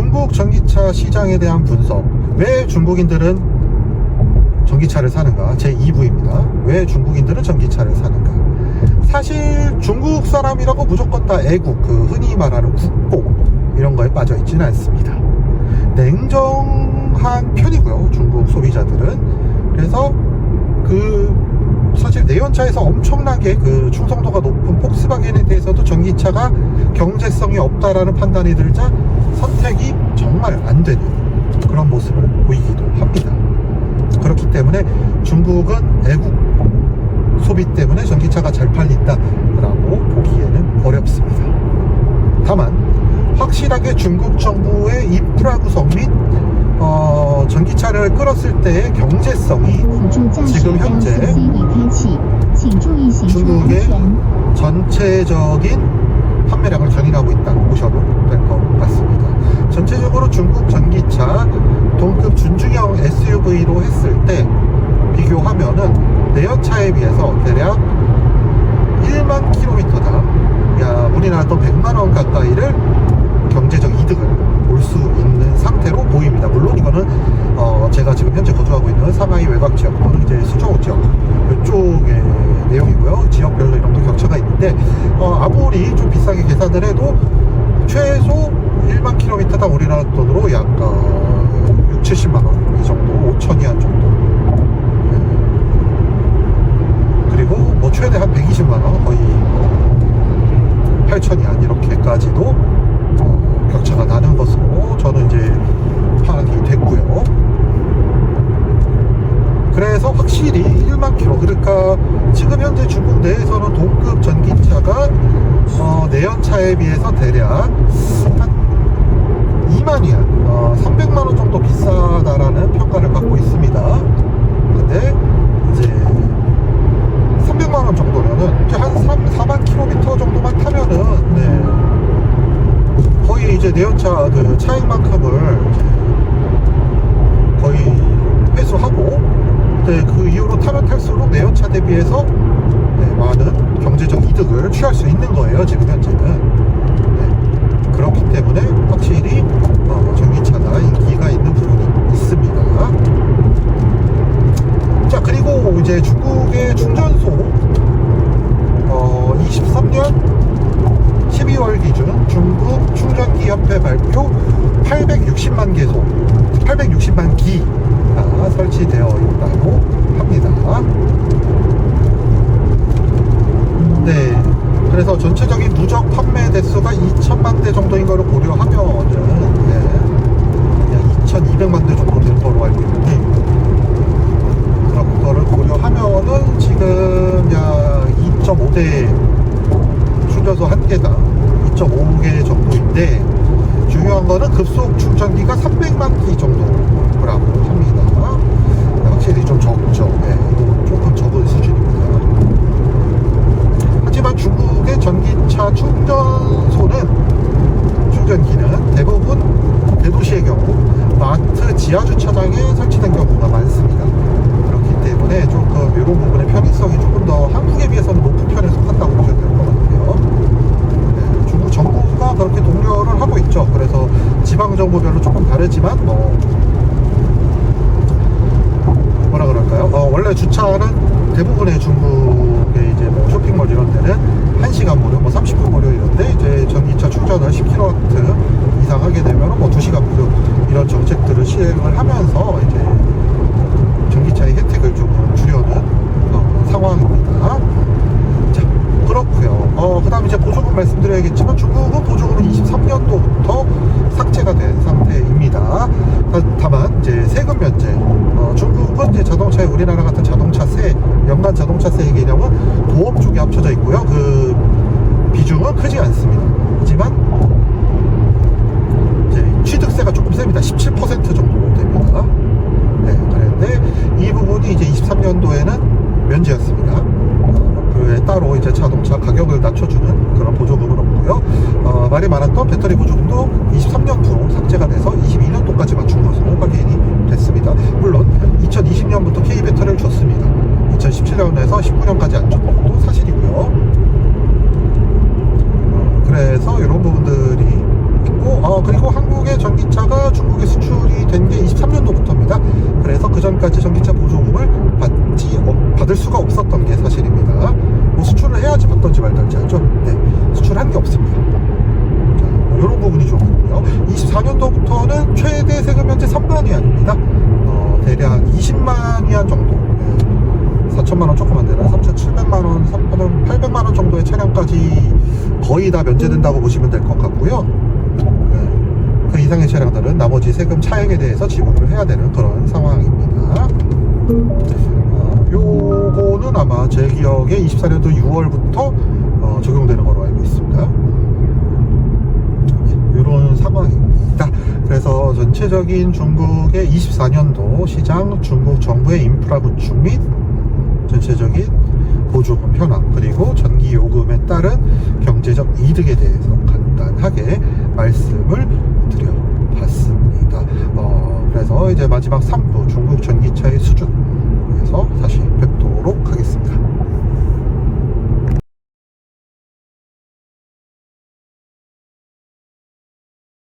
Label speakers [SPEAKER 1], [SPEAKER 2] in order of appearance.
[SPEAKER 1] 중국 전기차 시장에 대한 분석. 왜 중국인들은 전기차를 사는가? 제 2부입니다. 왜 중국인들은 전기차를 사는가? 사실 중국 사람이라고 무조건 다 애국, 흔히 말하는 국뽕 이런 거에 빠져 있지는 않습니다. 냉정한 편이고요, 중국 소비자들은. 그래서 사실 내연차에서 엄청나게 충성도가 높은 폭스바겐에 대해서도 전기차가 경제성이 없다라는 판단이 들자 선택이 정말 안 되는 그런 모습을 보이기도 합니다. 그렇기 때문에 중국은 애국 소비 때문에 전기차가 잘 팔린다라고 보기에는 어렵습니다. 다만 확실하게 중국 정부의 인프라 구성 및 전기차를 끌었을 때의 경제성이 지금 현재 중국의 전체적인 판매량을 견인하고 있다고 보셔도 될 것 같습니다. 전체적으로 중국 전기차 동급 준중형 SUV로 했을 때 비교하면은 내연차에 비해서 대략 1만 킬로미터당 우리나라 돈 100만원 가까이를 경제적 이득을 볼 수 있는 상태로 보입니다. 물론 이거는 제가 지금 현재 거주하고 있는 상하이 외곽 지역 또는 이제 수저우 지역 이쪽의 내용이고요. 지역별로 이런 게 격차가 있는데 아무리 좀 비싸게 계산을 해도 최소 1만 킬로미터당 우리나라 돈으로 약 6, 70만원 이 정도, 5천위안 정도, 그리고 뭐 최대 한 120만원, 거의 8천위안 이렇게까지도 격차가 나는 것으로 저는 이제 파악이 됐고요. 그래서 확실히 1만 킬로, 그러니까 지금 현재 중국 내에서는 동급 전기차가 내연차에 비해서 대략 한 2만위안, 300만원 정도 비싸다라는 평가를 받고 있습니다. 근데 이제 300만원 정도면은 이제 한 4만 킬로미터 정도만 타면은 거의 이제 내연차 차익만큼을 거의 회수하고, 그 이후로 타면 탈수록 내연차 대비해서 많은 경제적 이득을 취할 수 있는 거예요, 지금 현재는. 그렇기 때문에 확실히 전기차가 인기가 있는 부분이 있습니다. 자, 그리고 이제 중국의 충전소 23년 12월 기준 중국 충전기 협회 발표 860만 개소, 860만 기가 설치되어 있다고 합니다. 네, 그래서 전체적인 누적 판매 대수가 2천만 대 정도인 것을 고려하면은 그냥 2,200만 대 정도 되는 걸로 알고 있는데, 그런 거를 고려하면은 지금 약 2.5대 충전소 한 개당 2.5개 정도인데, 중요한 거는 급속 충전기가 300만 기 정도라고 합니다. 확실히 좀 적죠. 조금 적은 수준입니다. 하지만 중국의 전기차 충전기는 대부분 대도시의 경우 마트 지하 주차장에 설치된 경우가 많습니다. 그렇기 때문에 조금 이런 부분의 편의성이 조금 더 한국에 비해서는 높은 편에 속한다고 보셔야 될 것 같고요. 중국 정부가 그렇게 독려를 하고 있죠. 그래서 지방 정부별로 조금 다르지만 뭐라 그럴까요? 원래 주차는 대부분의 중국의 이제 쇼핑몰 이런 데는 1시간 무료, 30분 무료 이런데, 이제 전기차 충전을 10kW 이상 하게 되면 2시간 무료, 이런 정책들을 시행을 하면서 이제 전기차의 혜택을 조금 주려는 상황입니다. 자, 그렇고요. 그 다음 이제 보조금 말씀드려야겠지만, 중국은 보조금은 23년도부터 삭제가 된 상태입니다. 다만 이제 세금 면제, 중국은 이제 자동차에 우리나라 같은 자동차세, 연간 자동차세 개념은 보험 쪽에 합쳐져 있고요. 그 비중은 크지 않습니다. 하지만 이제 취득세가 조금 셉니다. 17% 정도 됩니다. 그런데 이 부분이 이제 23년도에는 면제였습니다. 그에 따로 이제 자동차 가격을 낮춰주는 그런 보조금은 없고요. 말이 많았던 배터리 보조금도 23년부로 삭제가 돼서 22년도까지 맞춘 것으로 확인이 됐습니다. 물론 2020년부터 K배터리를 줬습니다. 2017년에서 19년까지 안 준 것도 사실이고요. 그래서 이런 부분들이 있고, 그리고 한국의 전기차가 중국에 수출이 된 게 23년도부터입니다. 그래서 그 전까지 전기차 보조금을 받을 수가 없었던 게 사실입니다. 뭐 수출을 해야지 받던지 말던지 하죠. 네, 수출한 게 없습니다. 자, 이런 부분이 좀 있고요. 24년도부터는 최대 세금 현재 3만 위안입니다. 대략 20만 위안 정도. 4천만원 조금 안 되나? 3,700만원, 3,800만원 정도의 차량까지 거의 다 면제된다고 보시면 될 것 같고요. 그 이상의 차량들은 나머지 세금 차액에 대해서 지불을 해야 되는 그런 상황입니다. 요거는 아마 제 기억에 24년도 6월부터 적용되는 걸로 알고 있습니다. 이런 상황입니다. 그래서 전체적인 중국의 24년도 시장, 중국 정부의 인프라 구축 및 전체적인 보조금 현황, 그리고 전기 요금에 따른 경제적 이득에 대해서 간단하게 말씀을 드려봤습니다. 그래서 이제 마지막 3부 중국 전기차의 수준